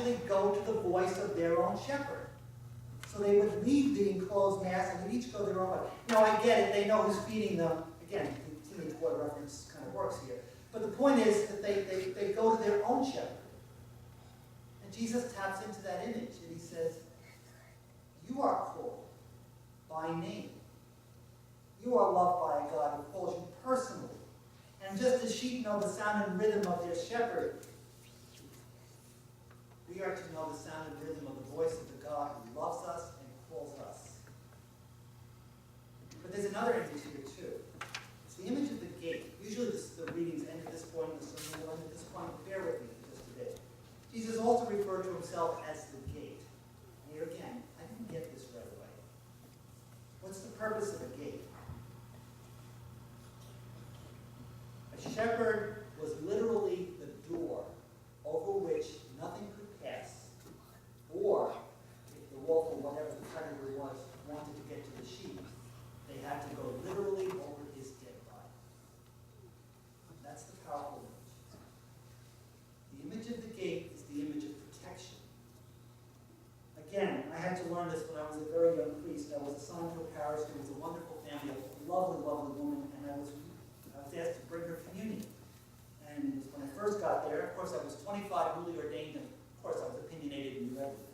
actually go to the voice of their own shepherd. So they would leave the enclosed mass and they'd each go their own way. Now I get it, they know who's feeding them. Again, the teenage boy reference kind of works here. But the point is that they go to their own shepherd. And Jesus taps into that image and he says, you are called by name. You are loved by a God who calls you personally. And just as sheep know the sound and rhythm of their shepherd, we are to know the sound and rhythm of the voice of the God who loves us and calls us. But there's another image here too. It's the image of the gate. Usually the readings end at this point, the sermon will end at this point, but bear with me for just a bit. Jesus also referred to himself as the gate. And here again, I didn't get this right away. What's the purpose of a gate? A shepherd was literally the door over which nothing could pass, or if the wolf or whatever the predator was wanted to get to the sheep, they had to go literally over his dead body. That's the powerful image. The image of the gate is the image of protection. Again, I had to learn this when I was a very young priest. I was assigned to a parish. There was a wonderful family, a lovely, lovely woman, and I was asked to bring her communion. And it was when I first got there. Of course, I was 25, newly ordained, and of course, I was opinionated and knew everything.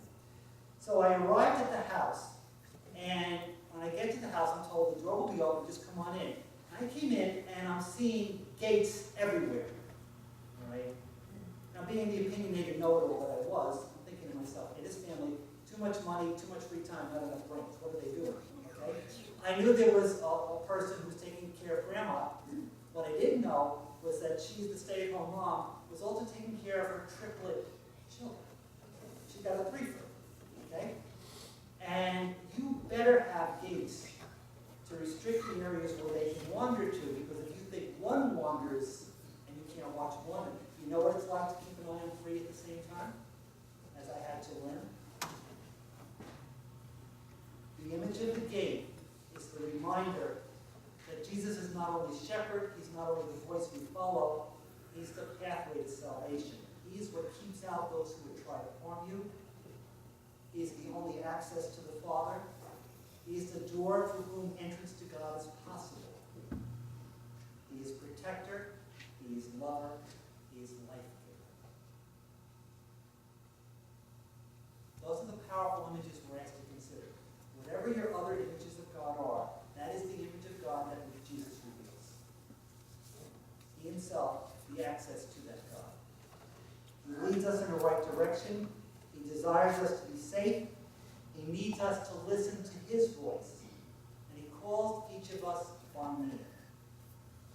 So I arrived at the house, and when I get to the house, I'm told the door will be open, just come on in. And I came in, and I'm seeing gates everywhere. All right? Now, being the opinionated know-it-all that I was, I'm thinking to myself, hey, this family, too much money, too much free time, not enough brains. What are they doing? Okay? I knew there was a person who was taking care of Grandma. What I didn't know was that she's the stay-at-home mom, was also taking care of her triplet children. She got a threefer, okay? And you better have gates to restrict the areas where they can wander to, because if you think one wanders and you can't watch one, you know what it's like to keep an eye on three at the same time, as I had to learn? The image of the gate is the reminder that Jesus is not only shepherd, he's not only the voice we follow, he's the pathway to salvation. He's what keeps out those who would try to harm you. He is the only access to the Father. He is the door through whom entrance to God is possible. He is protector, he is lover, he is life giver. Those are the powerful images we're asked to consider. Whatever your other images of God are, that is the image of God that Jesus reveals. He himself is the access to that God. He leads us in the right direction. He desires us to be safe. He needs us to listen to his voice. And he calls each of us by name.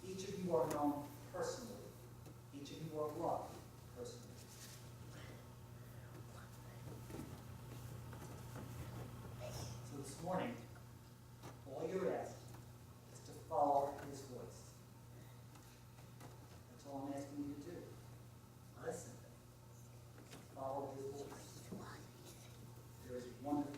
Each of you are known personally. Each of you are loved personally. So this morning, all you're asked is to follow his voice. That's all I'm asking you to do. Listen. Follow his voice. There is wonderful